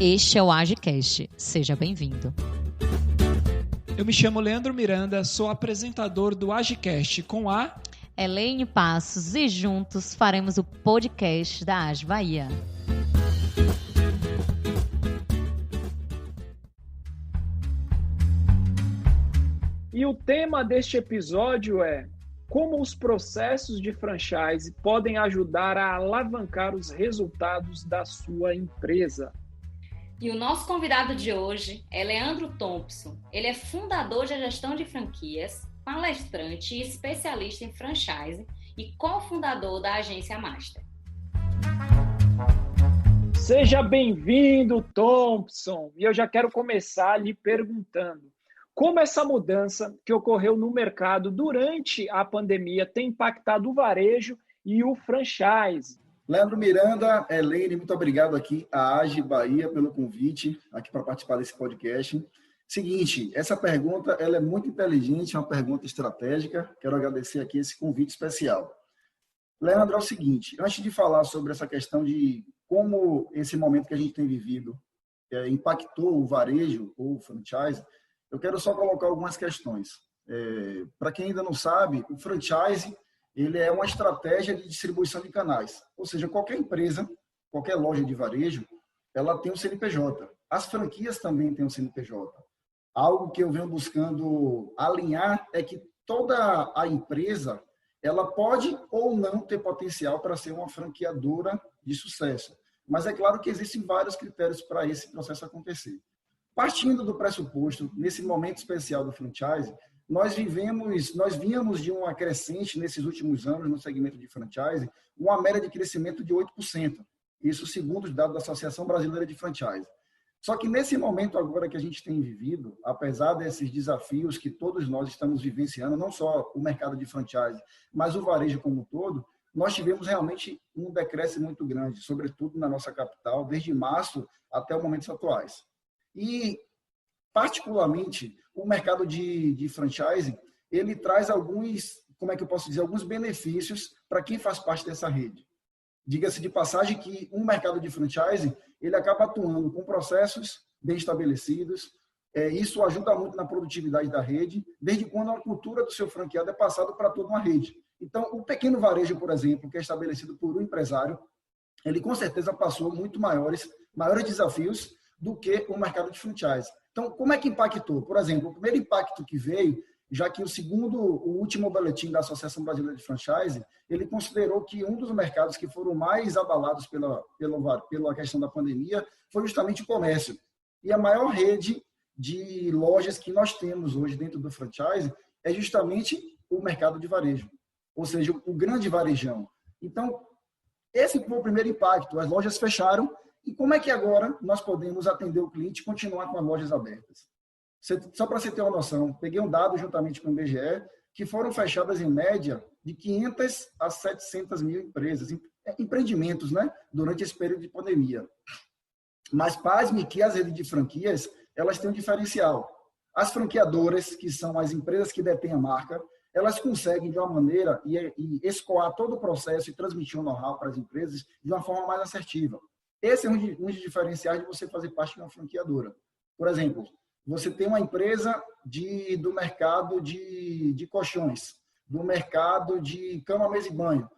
Este é o AgiCast. Seja bem-vindo. Eu me chamo Leandro Miranda, sou apresentador do AgiCast com a Elaine Passos e juntos faremos o podcast da Agi Bahia. E o tema deste episódio é como os processos de franchise podem ajudar a alavancar os resultados da sua empresa. E o nosso convidado de hoje é Leandro Thompson. Ele é fundador de gestão de franquias, palestrante e especialista em franchise e cofundador da agência Master. Seja bem-vindo, Thompson! E eu já quero começar lhe perguntando como essa mudança que ocorreu no mercado durante a pandemia tem impactado o varejo e o franchise. Leandro Miranda, Elaine, muito obrigado aqui à Agi Bahia pelo convite aqui para participar desse podcast. Seguinte, essa pergunta ela é muito inteligente, é uma pergunta estratégica. Quero agradecer aqui esse convite especial. Leandro, é o seguinte, antes de falar sobre essa questão de como esse momento que a gente tem vivido impactou o varejo ou o franchise, eu quero só colocar algumas questões. Para quem ainda não sabe, o franchise ele é uma estratégia de distribuição de canais. Ou seja, qualquer empresa, qualquer loja de varejo, ela tem um CNPJ. As franquias também têm um CNPJ. Algo que eu venho buscando alinhar é que toda a empresa ela pode ou não ter potencial para ser uma franqueadora de sucesso. Mas é claro que existem vários critérios para esse processo acontecer. Partindo do pressuposto, nesse momento especial do franchise, nós vínhamos de uma crescente nesses últimos anos no segmento de franchise, uma média de crescimento de 8%. Isso segundo os dados da Associação Brasileira de Franchise. Só que nesse momento agora que a gente tem vivido, apesar desses desafios que todos nós estamos vivenciando, não só o mercado de franchise, mas o varejo como um todo, nós tivemos realmente um decréscimo muito grande, sobretudo na nossa capital, desde março até os momentos atuais. E, particularmente, o mercado de franchise, ele traz alguns benefícios para quem faz parte dessa rede. Diga-se de passagem que um mercado de franchise, ele acaba atuando com processos bem estabelecidos, isso ajuda muito na produtividade da rede, desde quando a cultura do seu franqueado é passada para toda uma rede. Então, o pequeno varejo, por exemplo, que é estabelecido por um empresário, ele com certeza passou muito maiores desafios do que o mercado de franchise. Então, como é que impactou? Por exemplo, o primeiro impacto que veio, já que o último boletim da Associação Brasileira de Franchise, ele considerou que um dos mercados que foram mais abalados pela questão da pandemia foi justamente o comércio. E a maior rede de lojas que nós temos hoje dentro do franchise é justamente o mercado de varejo, ou seja, o grande varejão. Então, esse foi o primeiro impacto. As lojas fecharam. E como é que agora nós podemos atender o cliente e continuar com as lojas abertas? Só para você ter uma noção, peguei um dado juntamente com o IBGE, que foram fechadas em média de 500 a 700 mil empresas, empreendimentos, né, durante esse período de pandemia. Mas pasme que as redes de franquias, elas têm um diferencial. As franqueadoras, que são as empresas que detêm a marca, elas conseguem, de uma maneira, e escoar todo o processo e transmitir o know-how para as empresas de uma forma mais assertiva. Esse é um dos diferenciais de você fazer parte de uma franqueadora. Por exemplo, você tem uma empresa do mercado de colchões, do mercado de cama, mesa e banho.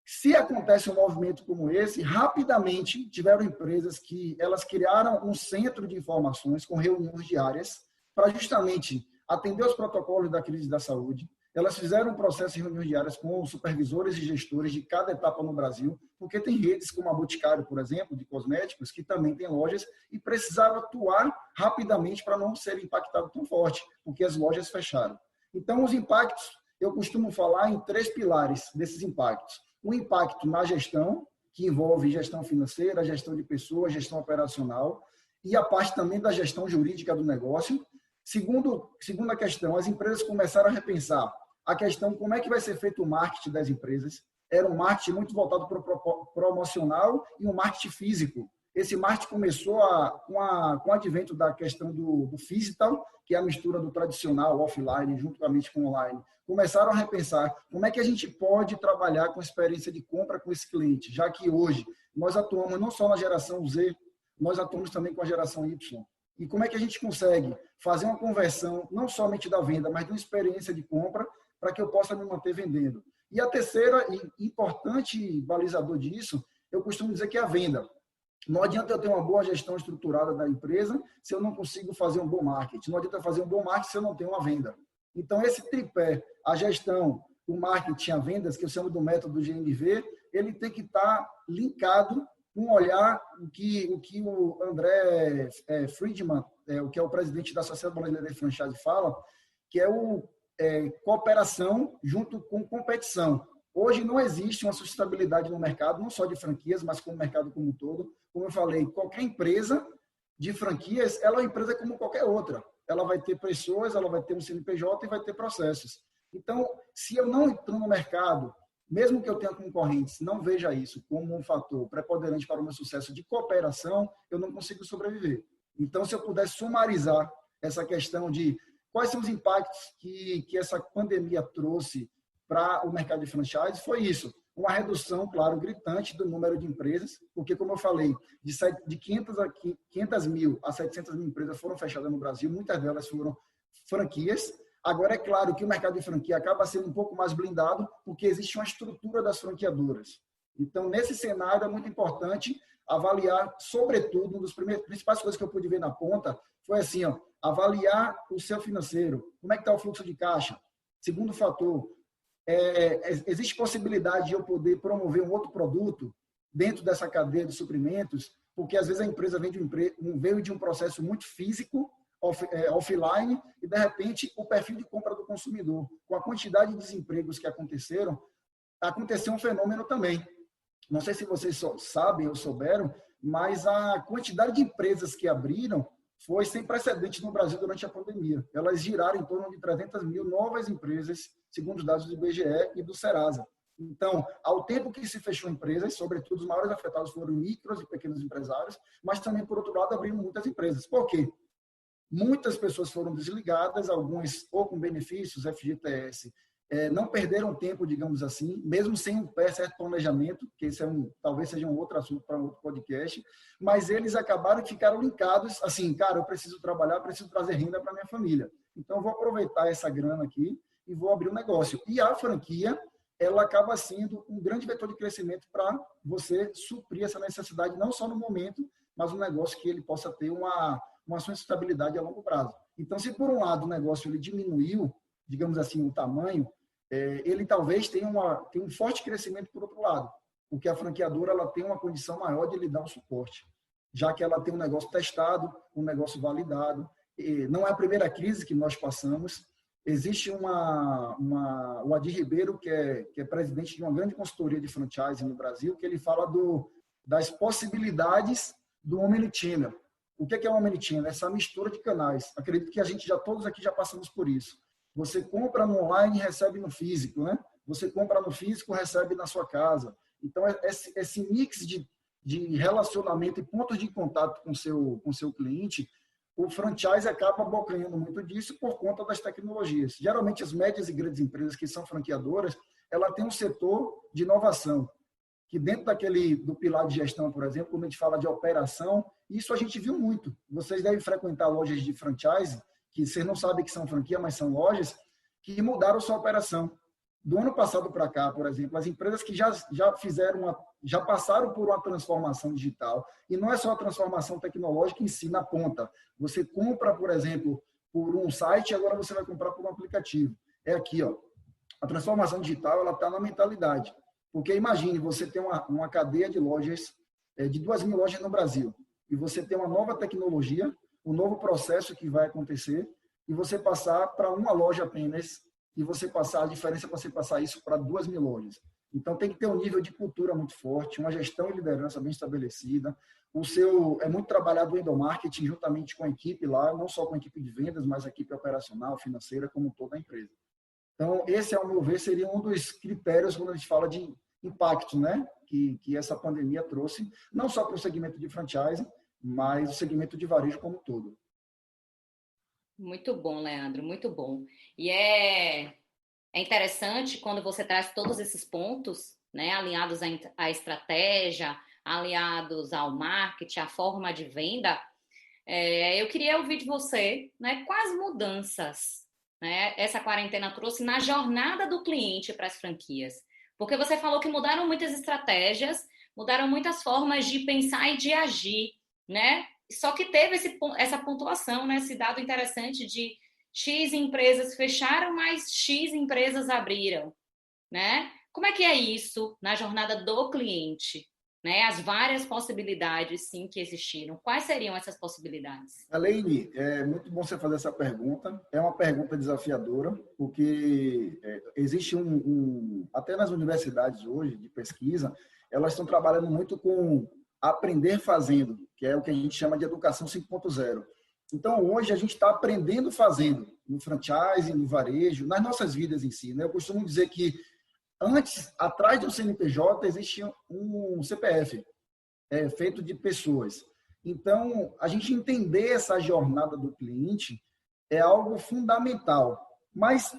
Se acontece um movimento como esse, rapidamente tiveram empresas que elas criaram um centro de informações com reuniões diárias para justamente atender os protocolos da crise da saúde. Elas fizeram um processo de reuniões diárias com supervisores e gestores de cada etapa no Brasil, porque tem redes como a Boticário, por exemplo, de cosméticos, que também tem lojas e precisaram atuar rapidamente para não ser impactado tão forte, porque as lojas fecharam. Então, os impactos, eu costumo falar em 3 pilares desses impactos. O impacto na gestão, que envolve gestão financeira, gestão de pessoas, gestão operacional, e a parte também da gestão jurídica do negócio. Segunda questão, as empresas começaram a repensar a questão como é que vai ser feito o marketing das empresas. Era um marketing muito voltado para o promocional e um marketing físico. Esse marketing começou com o advento da questão do physical, que é a mistura do tradicional, offline, juntamente com online. Começaram a repensar como é que a gente pode trabalhar com a experiência de compra com esse cliente, já que hoje nós atuamos não só na geração Z, nós atuamos também com a geração Y. E como é que a gente consegue fazer uma conversão, não somente da venda, mas de uma experiência de compra, para que eu possa me manter vendendo. E a terceira, e importante balizador disso, eu costumo dizer que é a venda. Não adianta eu ter uma boa gestão estruturada da empresa se eu não consigo fazer um bom marketing. Não adianta fazer um bom marketing se eu não tenho uma venda. Então, esse tripé, a gestão, o marketing, a vendas, que eu chamo do método GMV, ele tem que estar linkado com um olhar o que o André Friedman, o que é o presidente da Associação Brasileira de Franchise, fala, que é cooperação junto com competição. Hoje não existe uma sustentabilidade no mercado, não só de franquias, mas como o mercado como um todo. Como eu falei, qualquer empresa de franquias, ela é uma empresa como qualquer outra. Ela vai ter pessoas, ela vai ter um CNPJ e vai ter processos. Então, se eu não entro no mercado, mesmo que eu tenha concorrentes, não veja isso como um fator preponderante para o meu sucesso de cooperação, eu não consigo sobreviver. Então, se eu pudesse sumarizar essa questão de quais são os impactos que essa pandemia trouxe para o mercado de franchise, foi isso. Uma redução, claro, gritante do número de empresas, porque, como eu falei, de 500 mil a 700 mil empresas foram fechadas no Brasil, muitas delas foram franquias. Agora, é claro que o mercado de franquia acaba sendo um pouco mais blindado, porque existe uma estrutura das franqueadoras. Então, nesse cenário, é muito importante avaliar, sobretudo, uma das principais coisas que eu pude ver na ponta foi assim, avaliar o seu financeiro. Como é que está o fluxo de caixa? Segundo fator, existe possibilidade de eu poder promover um outro produto dentro dessa cadeia de suprimentos, porque às vezes a empresa veio de um processo muito físico, offline, e de repente o perfil de compra do consumidor, com a quantidade de desempregos que aconteceu um fenômeno também. Não sei se vocês sabem ou souberam, mas a quantidade de empresas que abriram foi sem precedentes no Brasil durante a pandemia. Elas giraram em torno de 300 mil novas empresas, segundo os dados do IBGE e do Serasa. Então, ao tempo que se fechou empresas, sobretudo os maiores afetados foram micros e pequenos empresários, mas também, por outro lado, abriram muitas empresas. Por quê? Muitas pessoas foram desligadas, algumas ou com benefícios, FGTS, não perderam tempo, digamos assim, mesmo sem um certo planejamento, que esse talvez seja um outro assunto para um outro podcast, mas eles acabaram que ficaram linkados, assim, cara, eu preciso trabalhar, preciso trazer renda para minha família. Então, eu vou aproveitar essa grana aqui e vou abrir um negócio. E a franquia, ela acaba sendo um grande vetor de crescimento para você suprir essa necessidade, não só no momento, mas um negócio que ele possa ter uma sustentabilidade a longo prazo. Então, se por um lado o negócio ele diminuiu, digamos assim, o tamanho, ele talvez tenha um forte crescimento por outro lado, porque a franqueadora ela tem uma condição maior de lhe dar um suporte, já que ela tem um negócio testado, um negócio validado. Não é a primeira crise que nós passamos. Existe o Adir Ribeiro, que é presidente de uma grande consultoria de franchise no Brasil, que ele fala das possibilidades do omnichannel. O que é o omnichannel? Essa mistura de canais. Acredito que todos aqui já passamos por isso. Você compra no online e recebe no físico, né? Você compra no físico, recebe na sua casa. Então, esse mix de relacionamento e pontos de contato com o seu cliente, o franchise acaba abocanhando muito disso por conta das tecnologias. Geralmente, as médias e grandes empresas que são franqueadoras, ela tem um setor de inovação, que dentro do pilar de gestão, por exemplo, quando a gente fala de operação, isso a gente viu muito. Vocês devem frequentar lojas de franchise, que vocês não sabem que são franquia, mas são lojas, que mudaram sua operação. Do ano passado para cá, por exemplo, as empresas que já passaram por uma transformação digital, e não é só a transformação tecnológica em si, na ponta. Você compra, por exemplo, por um site, agora você vai comprar por um aplicativo. É aqui, a transformação digital, ela está na mentalidade. Porque imagine, você tem uma cadeia de lojas, de 2.000 lojas no Brasil, e você tem uma nova tecnologia, um novo processo que vai acontecer, e você passar para uma loja apenas, e você passar a diferença para você passar isso para 2.000 lojas. Então, tem que ter um nível de cultura muito forte, uma gestão e liderança bem estabelecida. É muito trabalhado o endomarketing juntamente com a equipe lá, não só com a equipe de vendas, mas a equipe operacional, financeira, como toda a empresa. Então, esse, ao meu ver, seria um dos critérios quando a gente fala de impacto, né? Que essa pandemia trouxe, não só para o segmento de franchise, mas o segmento de varejo como um todo. Muito bom, Leandro, muito bom. E é interessante quando você traz todos esses pontos, né, alinhados à estratégia, aliados ao marketing, à forma de venda, eu queria ouvir de você, né, quais mudanças, né, essa quarentena trouxe na jornada do cliente para as franquias. Porque você falou que mudaram muitas estratégias, mudaram muitas formas de pensar e de agir, né? Só que teve essa pontuação, né? Esse dado interessante de X empresas fecharam, mas X empresas abriram, né? Como é que é isso na jornada do cliente? Né? As várias possibilidades, sim, que existiram. Quais seriam essas possibilidades? Elaine, é muito bom você fazer essa pergunta. É uma pergunta desafiadora, porque existe até nas universidades hoje de pesquisa, elas estão trabalhando muito com aprender fazendo, que é o que a gente chama de educação 5.0. Então, hoje a gente está aprendendo fazendo, no franchise, no varejo, nas nossas vidas em si, né? Eu costumo dizer que antes, atrás do CNPJ, existia um CPF, feito de pessoas. Então, a gente entender essa jornada do cliente é algo fundamental. Mas,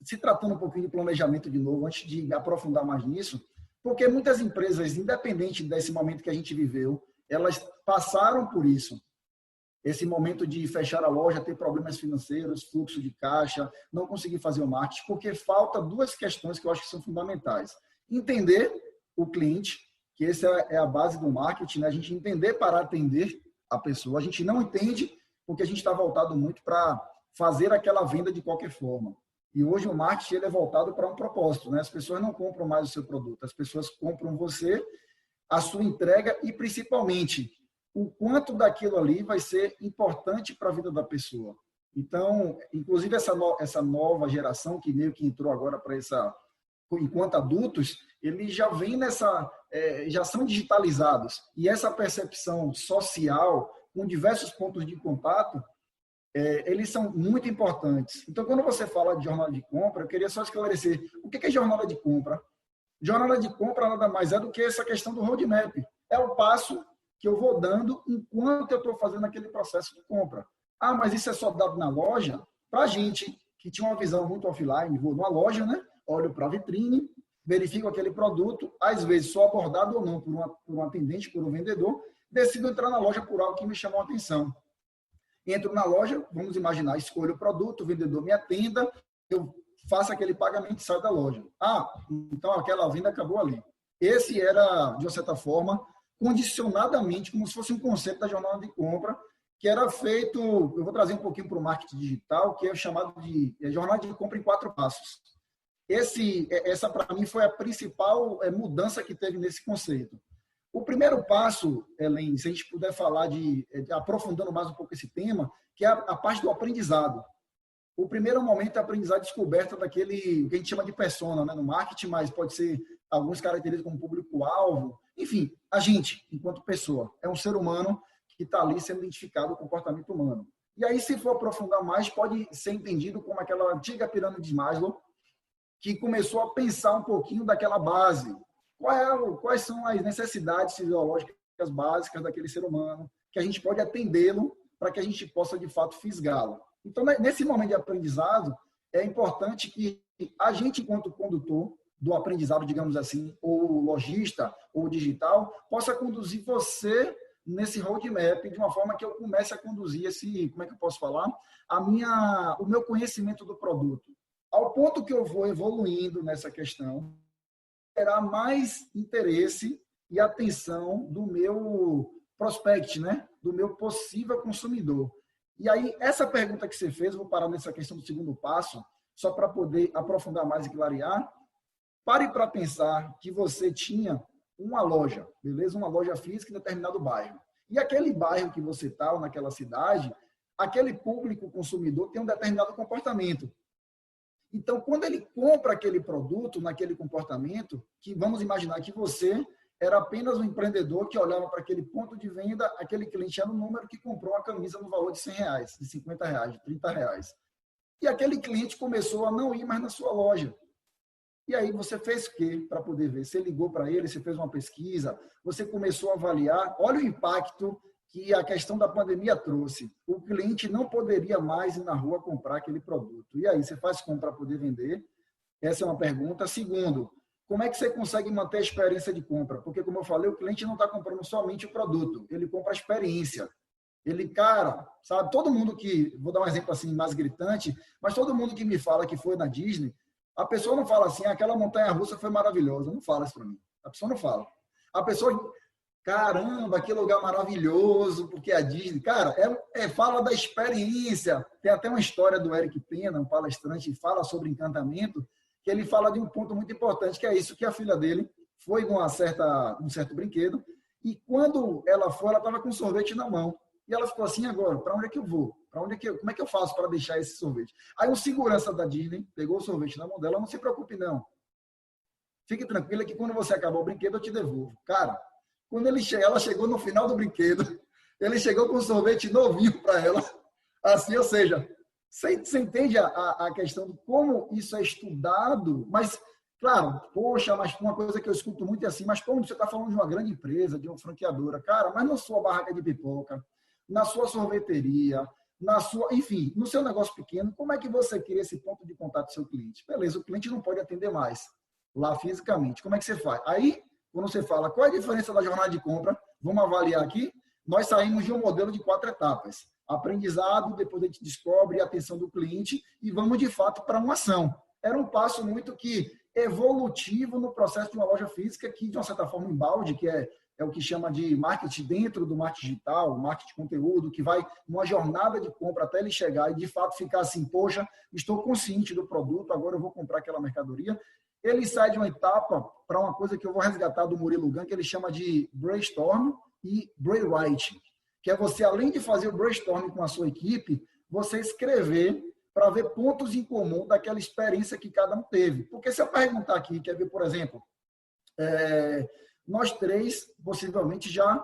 se tratando um pouquinho de planejamento de novo, antes de aprofundar mais nisso, porque muitas empresas, independente desse momento que a gente viveu, elas passaram por isso. Esse momento de fechar a loja, ter problemas financeiros, fluxo de caixa, não conseguir fazer o marketing, porque falta duas questões que eu acho que são fundamentais. Entender o cliente, que essa é a base do marketing, né? A gente entender para atender a pessoa. A gente não entende porque a gente está voltado muito para fazer aquela venda de qualquer forma. E hoje o marketing ele é voltado para um propósito, né? As pessoas não compram mais o seu produto, as pessoas compram você, a sua entrega e, principalmente, o quanto daquilo ali vai ser importante para a vida da pessoa. Então, inclusive essa nova geração que meio que entrou agora para essa, enquanto adultos, eles já vêm já são digitalizados. E essa percepção social, com diversos pontos de contato, eles são muito importantes. Então, quando você fala de jornada de compra, eu queria só esclarecer o que é jornada de compra. Jornada de compra nada mais é do que essa questão do roadmap. É o passo que eu vou dando enquanto eu estou fazendo aquele processo de compra. Ah, mas isso é só dado na loja? Para a gente que tinha uma visão muito offline, vou numa loja, né? Olho para a vitrine, verifico aquele produto, às vezes sou abordado ou não por um atendente, por um vendedor, decido entrar na loja por algo que me chamou a atenção. Entro na loja, vamos imaginar, escolho o produto, o vendedor me atenda, eu faço aquele pagamento e saio da loja. Ah, então aquela venda acabou ali. Esse era, de uma certa forma, condicionadamente, como se fosse um conceito da jornada de compra, que era feito, eu vou trazer um pouquinho para o marketing digital, que é chamado de jornada de compra em 4 passos. Essa, para mim, foi a principal mudança que teve nesse conceito. O primeiro passo, Elaine, se a gente puder falar aprofundando mais um pouco esse tema, que é a parte do aprendizado. O primeiro momento é a aprendizado descoberta daquele, o que a gente chama de persona, né, no marketing, mas pode ser alguns características como público-alvo. Enfim, a gente, enquanto pessoa, é um ser humano que está ali sendo identificado com o comportamento humano. E aí, se for aprofundar mais, pode ser entendido como aquela antiga pirâmide de Maslow, que começou a pensar um pouquinho daquela base. Quais são as necessidades fisiológicas básicas daquele ser humano, que a gente pode atendê-lo para que a gente possa, de fato, fisgá-lo. Então, nesse momento de aprendizado, é importante que a gente, enquanto condutor do aprendizado, digamos assim, ou lojista, ou digital, possa conduzir você nesse roadmap de uma forma que eu comece a conduzir como é que eu posso falar? O meu conhecimento do produto. Ao ponto que eu vou evoluindo nessa questão, terá mais interesse e atenção do meu prospect, né? Do meu possível consumidor. E aí, essa pergunta que você fez, eu vou parar nessa questão do segundo passo, só para poder aprofundar mais e clarear. Pare para pensar que você tinha uma loja, beleza? Uma loja física em determinado bairro. E aquele bairro que você está, ou naquela cidade, aquele público consumidor tem um determinado comportamento. Então, quando ele compra aquele produto, naquele comportamento, que vamos imaginar que você era apenas um empreendedor que olhava para aquele ponto de venda, aquele cliente era um número que comprou uma camisa no valor de R$100, de R$50, de R$30. E aquele cliente começou a não ir mais na sua loja. E aí você fez o quê para poder ver? Você ligou para ele, você fez uma pesquisa, você começou a avaliar. Olha o impacto que a questão da pandemia trouxe. O cliente não poderia mais ir na rua comprar aquele produto. E aí, você faz como para poder vender? Essa é uma pergunta. Segundo, como é que você consegue manter a experiência de compra? Porque, como eu falei, o cliente não está comprando somente o produto, ele compra a experiência. Ele, cara, sabe, todo mundo que, vou dar um exemplo assim mais gritante, mas todo mundo que me fala que foi na Disney, a pessoa não fala assim, aquela montanha-russa foi maravilhosa. Não fala isso para mim. A pessoa não fala. A pessoa, caramba, que lugar maravilhoso, porque a Disney, cara, fala da experiência. Tem até uma história do Eric Pena, um palestrante, que fala sobre encantamento, que ele fala de um ponto muito importante, que é isso, que a filha dele foi num certo brinquedo, e quando ela foi, ela estava com sorvete na mão. E ela ficou assim, agora, para onde é que eu vou? Como é que eu faço para deixar esse sorvete? Aí o segurança da Disney pegou o sorvete na mão dela, não se preocupe não. Fique tranquila que quando você acabar o brinquedo, eu te devolvo. Cara, quando ela chegou no final do brinquedo, ele chegou com um sorvete novinho para ela. Assim, ou seja, você entende a questão de como isso é estudado? Mas, claro, poxa, mas uma coisa que eu escuto muito é assim, mas como você está falando de uma grande empresa, de uma franqueadora, cara, mas na sua barraca de pipoca, na sua sorveteria, enfim, no seu negócio pequeno, como é que você cria esse ponto de contato com o seu cliente? Beleza, o cliente não pode atender mais lá fisicamente. Como é que você faz? Aí, quando você fala qual é a diferença da jornada de compra, vamos avaliar aqui, nós saímos de um modelo de 4 etapas. Aprendizado, depois a gente descobre a atenção do cliente e vamos, de fato, para uma ação. Era um passo muito evolutivo no processo de uma loja física que, de uma certa forma, embalde, que é o que chama de marketing dentro do marketing digital, marketing de conteúdo, que vai numa jornada de compra até ele chegar e, de fato, ficar assim, poxa, estou consciente do produto, agora eu vou comprar aquela mercadoria. Ele sai de uma etapa para uma coisa que eu vou resgatar do Murilo Gun, que ele chama de brainstorm e brainwriting, que é você, além de fazer o brainstorm com a sua equipe, você escrever para ver pontos em comum daquela experiência que cada um teve. Porque se eu perguntar aqui, quer ver, por exemplo, nós 3 possivelmente já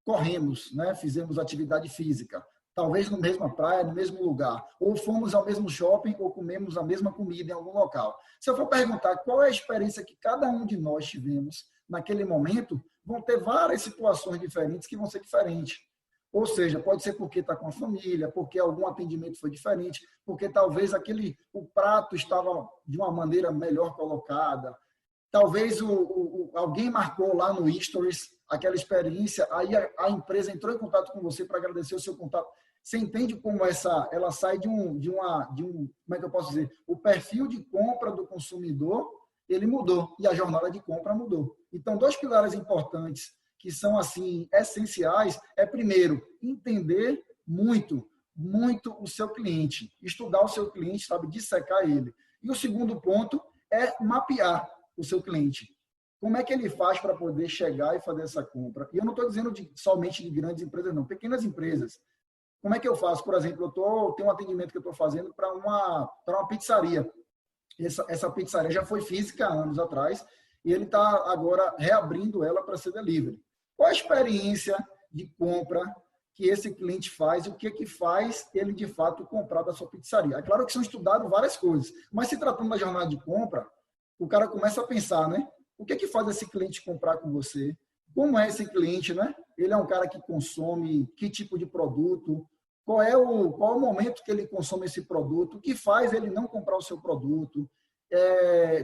corremos, né? Fizemos atividade física, talvez na mesma praia, no mesmo lugar, ou fomos ao mesmo shopping, ou comemos a mesma comida em algum local. Se eu for perguntar qual é a experiência que cada um de nós tivemos naquele momento, vão ter várias situações diferentes que vão ser diferentes. Ou seja, pode ser porque está com a família, porque algum atendimento foi diferente, porque talvez o prato estava de uma maneira melhor colocada, talvez alguém marcou lá no Stories aquela experiência, aí a empresa entrou em contato com você para agradecer o seu contato. Você entende como ela sai de um, como é que eu posso dizer? O perfil de compra do consumidor, ele mudou e a jornada de compra mudou. Então, 2 pilares importantes que são assim essenciais é, primeiro, entender muito o seu cliente, estudar o seu cliente, sabe, dissecar ele. E o segundo ponto é mapear o seu cliente. Como é que ele faz para poder chegar e fazer essa compra? E eu não estou dizendo somente de grandes empresas, não, pequenas empresas. Como é que eu faço? Por exemplo, tenho um atendimento que eu estou fazendo para uma pizzaria. Essa pizzaria já foi física há anos atrás e ele está agora reabrindo ela para ser delivery. Qual a experiência de compra que esse cliente faz e o que faz ele, de fato, comprar da sua pizzaria? É claro que são estudadas várias coisas, mas se tratando da jornada de compra, o cara começa a pensar, né? O que faz esse cliente comprar com você? Como é esse cliente, né? Ele é um cara que consome que tipo de produto? Qual é o momento que ele consome esse produto? O que faz ele não comprar o seu produto?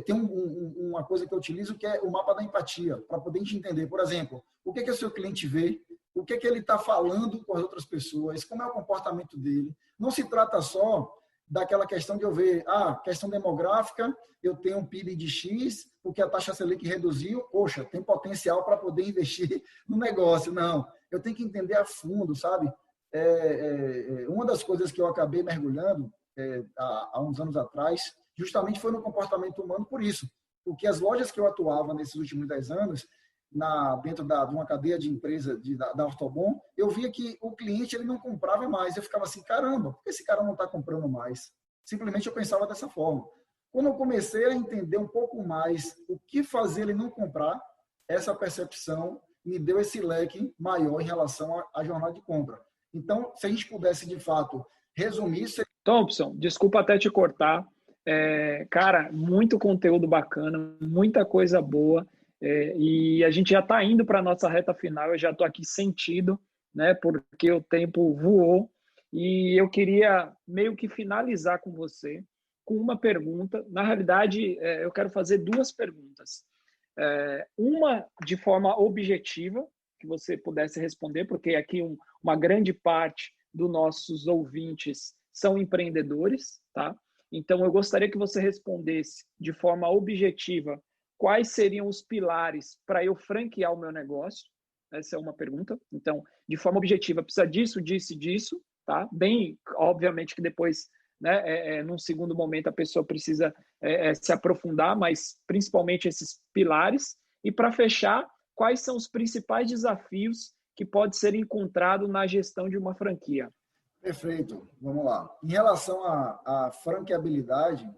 Tem uma coisa que eu utilizo que é o mapa da empatia, para poder a gente entender, por exemplo, o que o seu cliente vê, o que ele está falando com as outras pessoas, como é o comportamento dele. Não se trata só daquela questão de eu ver, questão demográfica, eu tenho um PIB de X, porque a taxa Selic reduziu, poxa, tem potencial para poder investir no negócio. Não, eu tenho que entender a fundo, sabe? Uma das coisas que eu acabei mergulhando há uns anos atrás, justamente foi no comportamento humano por isso. Porque as lojas que eu atuava nesses últimos 10 anos, dentro de uma cadeia de empresa da Ortobon, eu via que o cliente ele não comprava mais. Eu ficava assim, caramba, por que esse cara não está comprando mais? Simplesmente eu pensava dessa forma. Quando eu comecei a entender um pouco mais o que fazer ele não comprar, essa percepção me deu esse leque maior em relação à jornada de compra. Então, se a gente pudesse, de fato, resumir... Thompson, desculpa até te cortar. Cara, muito conteúdo bacana, muita coisa boa. E a gente já está indo para a nossa reta final. Eu já estou aqui sentido, né, porque o tempo voou. E eu queria meio que finalizar com você com uma pergunta. Na realidade, eu quero fazer 2 perguntas. Uma de forma objetiva, que você pudesse responder, porque aqui uma grande parte dos nossos ouvintes são empreendedores, tá? Então, eu gostaria que você respondesse de forma objetiva quais seriam os pilares para eu franquear o meu negócio. Essa é uma pergunta. Então, de forma objetiva, precisa disso, disso e disso, tá? Bem, obviamente que depois, né, num segundo momento, a pessoa precisa se aprofundar, mas principalmente esses pilares. E para fechar, quais são os principais desafios que pode ser encontrado na gestão de uma franquia? Perfeito, vamos lá. Em relação à franqueabilidade,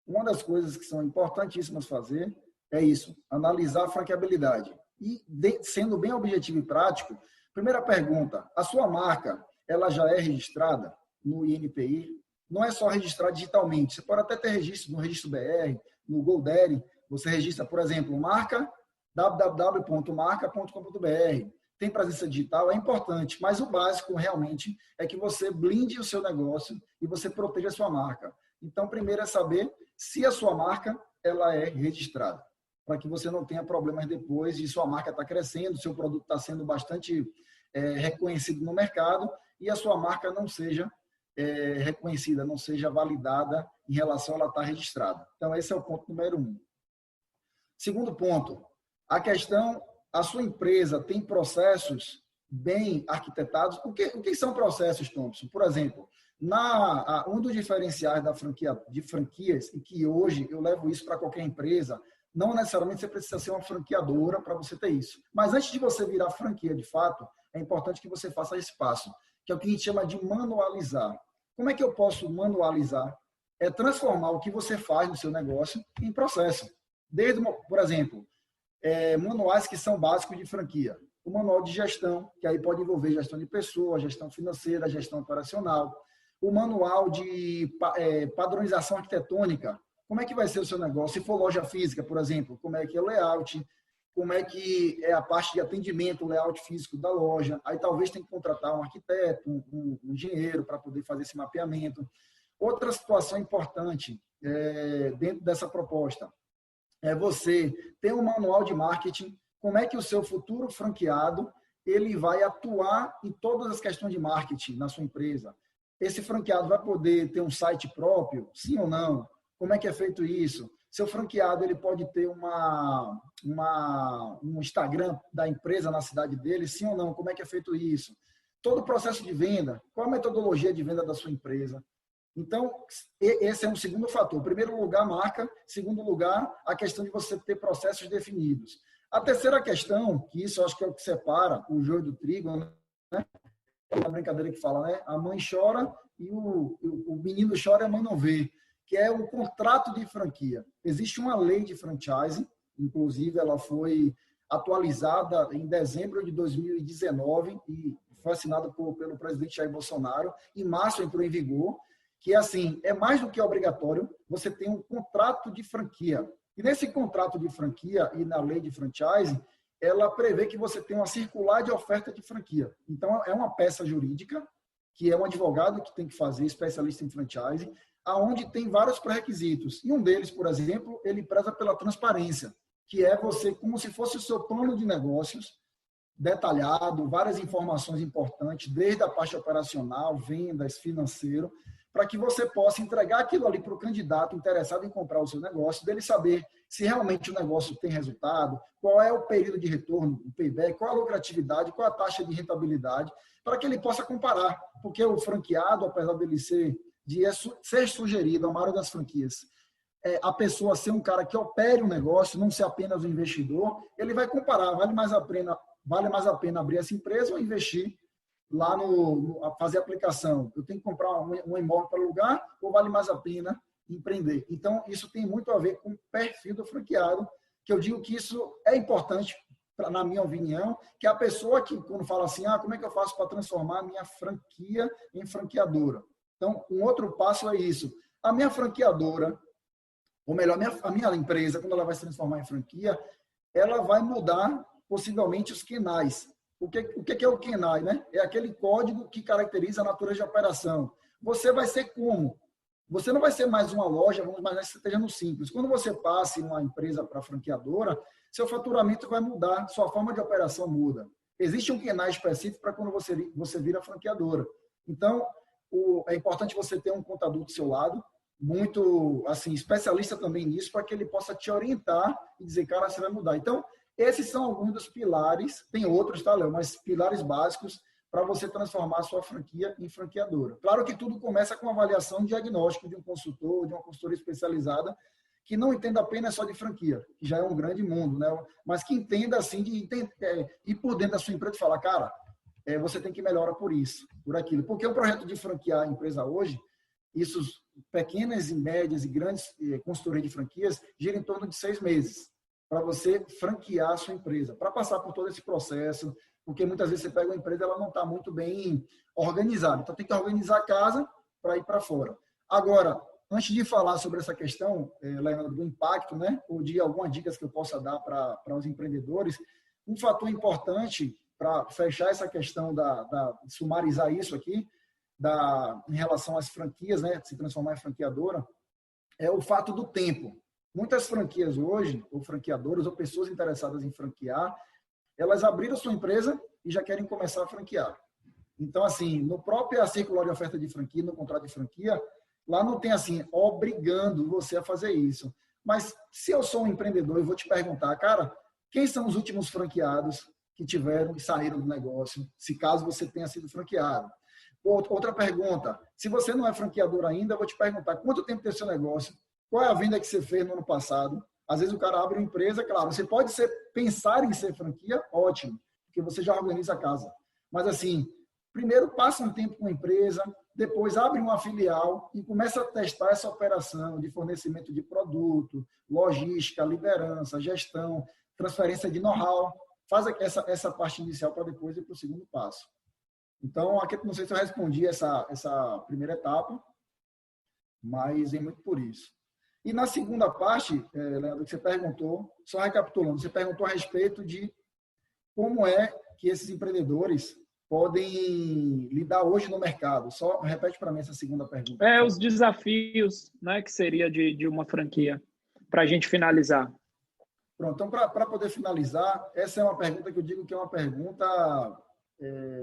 uma das coisas que são importantíssimas fazer é isso, analisar a franqueabilidade. E, sendo bem objetivo e prático, primeira pergunta, a sua marca, ela já é registrada no INPI? Não é só registrar digitalmente, você pode até ter registro no Registro BR, no GoDaddy, você registra, por exemplo, marca, www.marca.com.br. Tem presença digital, é importante, mas o básico realmente é que você blinde o seu negócio e você proteja a sua marca. Então, primeiro é saber se a sua marca ela é registrada, para que você não tenha problemas depois de sua marca estar crescendo, seu produto está sendo bastante reconhecido no mercado e a sua marca não seja reconhecida, não seja validada em relação a ela estar registrada. Então, esse é o ponto número 1. Segundo ponto, a questão, a sua empresa tem processos bem arquitetados. O que são processos, Thompson? Por exemplo, um dos diferenciais de franquias, e que hoje eu levo isso para qualquer empresa, não necessariamente você precisa ser uma franqueadora para você ter isso. Mas antes de você virar franquia, de fato, é importante que você faça esse passo, que é o que a gente chama de manualizar. Como é que eu posso manualizar? É transformar o que você faz no seu negócio em processo. Por exemplo, manuais que são básicos de franquia. O manual de gestão, que aí pode envolver gestão de pessoas, gestão financeira, gestão operacional. O manual de padronização arquitetônica. Como é que vai ser o seu negócio? Se for loja física, por exemplo, como é que é o layout? Como é que é a parte de atendimento, o layout físico da loja? Aí talvez tenha que contratar um arquiteto, um engenheiro para poder fazer esse mapeamento. Outra situação importante dentro dessa proposta é você ter um manual de marketing, como é que o seu futuro franqueado ele vai atuar em todas as questões de marketing na sua empresa. Esse franqueado vai poder ter um site próprio, sim ou não? Como é que é feito isso? Seu franqueado ele pode ter um Instagram da empresa na cidade dele, sim ou não? Como é que é feito isso? Todo o processo de venda, qual a metodologia de venda da sua empresa? Então, esse é um segundo fator. Primeiro lugar, marca. Segundo lugar, a questão de você ter processos definidos. A terceira questão, que isso eu acho que é o que separa o joio do trigo, né? É uma brincadeira que fala, né? A mãe chora e o menino chora e a mãe não vê, que é o contrato de franquia. Existe uma lei de franchising, inclusive ela foi atualizada em dezembro de 2019 e foi assinada pelo presidente Jair Bolsonaro. Em março entrou em vigor, que assim, é mais do que obrigatório você ter um contrato de franquia. E nesse contrato de franquia e na lei de franchising, ela prevê que você tem uma circular de oferta de franquia. Então, é uma peça jurídica, que é um advogado que tem que fazer, especialista em franchising, aonde tem vários pré-requisitos. E um deles, por exemplo, ele preza pela transparência, que é você, como se fosse o seu plano de negócios, detalhado, várias informações importantes, desde a parte operacional, vendas, financeiro, para que você possa entregar aquilo ali para o candidato interessado em comprar o seu negócio, dele saber se realmente o negócio tem resultado, qual é o período de retorno, o payback, qual a lucratividade, qual a taxa de rentabilidade, para que ele possa comparar. Porque o franqueado, apesar dele ser sugerido, a maioria das franquias, a pessoa ser um cara que opere o negócio, não ser apenas um investidor, ele vai comparar, vale mais a pena abrir essa empresa ou investir lá a fazer a aplicação. Eu tenho que comprar um imóvel para alugar ou vale mais a pena empreender? Então, isso tem muito a ver com o perfil do franqueado, que eu digo que isso é importante, na minha opinião, que a pessoa que, quando fala assim, como é que eu faço para transformar a minha franquia em franqueadora? Então, um outro passo é isso. A minha franqueadora, ou melhor, a minha empresa, quando ela vai se transformar em franquia, ela vai mudar possivelmente os KENAIs. O que é o KENAI, né? É aquele código que caracteriza a natureza de operação. Você vai ser como? você não vai ser mais uma loja, vamos imaginar que você esteja no simples. Quando você passe uma empresa para franqueadora, seu faturamento vai mudar, sua forma de operação muda. Existe um QNAI específico para quando você vira franqueadora. Então, é importante você ter um contador do seu lado, muito assim, especialista também nisso, para que ele possa te orientar e dizer, cara, você vai mudar. Então, esses são alguns dos pilares, tem outros, tá, Léo? Mas pilares básicos para você transformar a sua franquia em franqueadora. Claro que tudo começa com avaliação diagnóstica de um consultor, de uma consultoria especializada, que não entenda apenas só de franquia, que já é um grande mundo, né? Mas que entenda assim, ir por dentro da sua empresa e falar, cara, você tem que melhorar por isso, por aquilo. Porque o projeto de franquear a empresa hoje, isso, pequenas e médias e grandes consultorias de franquias, gira em torno de 6 meses para você franquear a sua empresa, para passar por todo esse processo, porque muitas vezes você pega uma empresa, ela não está muito bem organizada. Então, tem que organizar a casa para ir para fora. Agora, antes de falar sobre essa questão, Leandro, do impacto, né, ou de algumas dicas que eu possa dar para os empreendedores, um fator importante para fechar essa questão, sumarizar isso aqui, em relação às franquias, né, se transformar em franqueadora, é o fato do tempo. Muitas franquias hoje, ou franqueadoras, ou pessoas interessadas em franquear, elas abriram sua empresa e já querem começar a franquear. Então, assim, no próprio circular de oferta de franquia, no contrato de franquia, lá não tem assim, obrigando você a fazer isso. Mas se eu sou um empreendedor, eu vou te perguntar, cara, quem são os últimos franqueados que tiveram e saíram do negócio, se caso você tenha sido franqueado? Outra pergunta, se você não é franqueador ainda, eu vou te perguntar, quanto tempo tem o seu negócio? Qual é a venda que você fez no ano passado? Às vezes o cara abre uma empresa, claro, você pode pensar em ser franquia, ótimo, porque você já organiza a casa. Mas assim, primeiro passa um tempo com a empresa, depois abre uma filial e começa a testar essa operação de fornecimento de produto, logística, liderança, gestão, transferência de know-how. Faz essa parte inicial para depois ir para o segundo passo. Então, aqui não sei se eu respondi essa primeira etapa, mas é muito por isso. E na segunda parte, Leandro, que você perguntou, só recapitulando, você perguntou a respeito de como é que esses empreendedores podem lidar hoje no mercado. Só repete para mim essa segunda pergunta. Os desafios, né, que seria de uma franquia, para a gente finalizar. Pronto, então, para poder finalizar, essa é uma pergunta que eu digo que é uma pergunta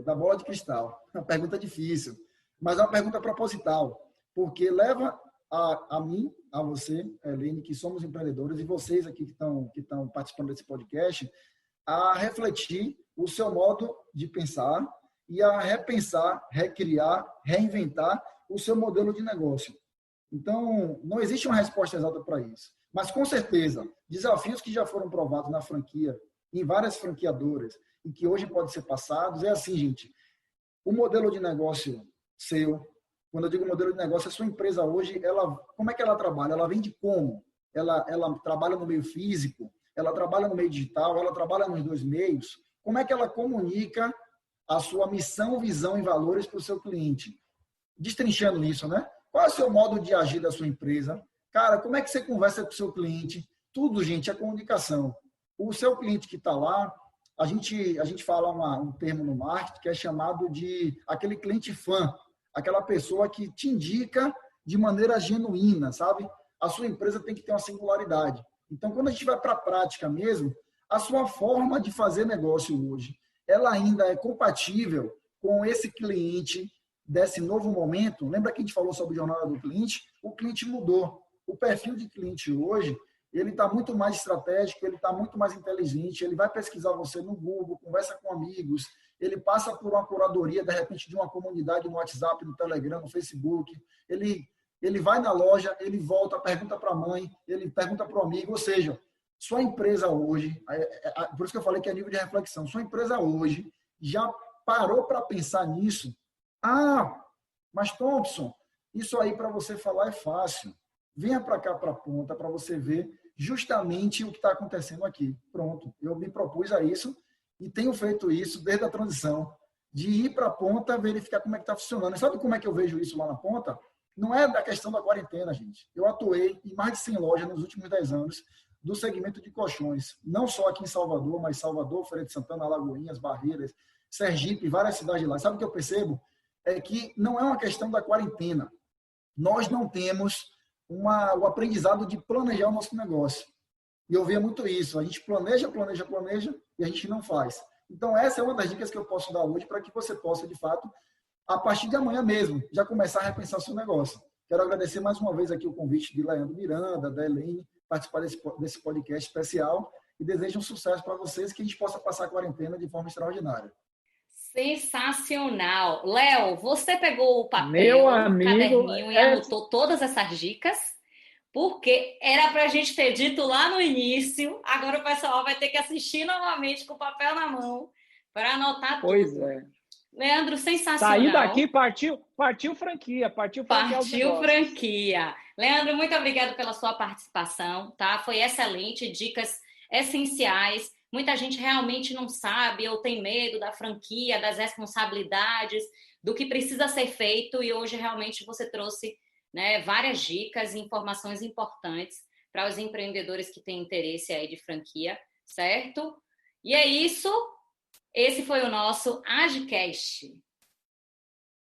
da bola de cristal. Uma pergunta difícil, mas é uma pergunta proposital, porque leva a mim, a você, Helene, que somos empreendedores, e vocês aqui que estão participando desse podcast, a refletir o seu modo de pensar e a repensar, recriar, reinventar o seu modelo de negócio. Então, não existe uma resposta exata para isso. Mas, com certeza, desafios que já foram provados na franquia, em várias franqueadoras, e que hoje podem ser passados, é assim, gente. O modelo de negócio seu, quando eu digo modelo de negócio, a sua empresa hoje, como é que ela trabalha? Ela vende como? Ela trabalha no meio físico? Ela trabalha no meio digital? Ela trabalha nos dois meios? Como é que ela comunica a sua missão, visão e valores para o seu cliente? Destrinchando nisso, né? Qual é o seu modo de agir da sua empresa? Cara, como é que você conversa com o seu cliente? Tudo, gente, é comunicação. O seu cliente que está lá, a gente fala um termo no marketing que é chamado de aquele cliente fã, aquela pessoa que te indica de maneira genuína, sabe? A sua empresa tem que ter uma singularidade. Então, quando a gente vai para a prática mesmo, a sua forma de fazer negócio hoje, ela ainda é compatível com esse cliente desse novo momento. Lembra que a gente falou sobre a jornada do cliente? O cliente mudou. O perfil de cliente hoje, ele está muito mais estratégico, ele está muito mais inteligente, ele vai pesquisar você no Google, conversa com amigos, ele passa por uma curadoria, de repente, de uma comunidade no WhatsApp, no Telegram, no Facebook, ele vai na loja, ele volta, pergunta para a mãe, ele pergunta para o amigo, ou seja, sua empresa hoje, por isso que eu falei que é nível de reflexão, sua empresa hoje já parou para pensar nisso? Mas Thompson, isso aí para você falar é fácil. Venha para cá, para a ponta, para você ver justamente o que está acontecendo aqui. Pronto, eu me propus a isso e tenho feito isso desde a transição, de ir para a ponta, verificar como é que está funcionando. E sabe como é que eu vejo isso lá na ponta? Não é da questão da quarentena, gente. Eu atuei em mais de 100 lojas nos últimos 10 anos do segmento de colchões, não só aqui em Salvador, mas Salvador, Feira de Santana, Alagoinhas, Barreiras, Sergipe, várias cidades lá. Sabe o que eu percebo? É que não é uma questão da quarentena. nós não temos o aprendizado de planejar o nosso negócio. E eu via muito isso. A gente planeja e a gente não faz. Então, essa é uma das dicas que eu posso dar hoje para que você possa, de fato, a partir de amanhã mesmo, já começar a repensar o seu negócio. Quero agradecer mais uma vez aqui o convite de Leandro Miranda, da Elaine, participar desse podcast especial e desejo um sucesso para vocês, que a gente possa passar a quarentena de forma extraordinária. Sensacional. Léo, você pegou o papel, Meu o amigo, caderninho e anotou todas essas dicas? Porque era para a gente ter dito lá no início, agora o pessoal vai ter que assistir novamente com o papel na mão para anotar tudo. Pois é. Leandro, sensacional. Saí daqui, partiu franquia, partiu franquia. Leandro, muito obrigado pela sua participação, tá? Foi excelente, dicas essenciais. Muita gente realmente não sabe ou tem medo da franquia, das responsabilidades, do que precisa ser feito, e hoje realmente você trouxe, né, várias dicas e informações importantes para os empreendedores que têm interesse aí de franquia, certo? E é isso. Esse foi o nosso AgiCast.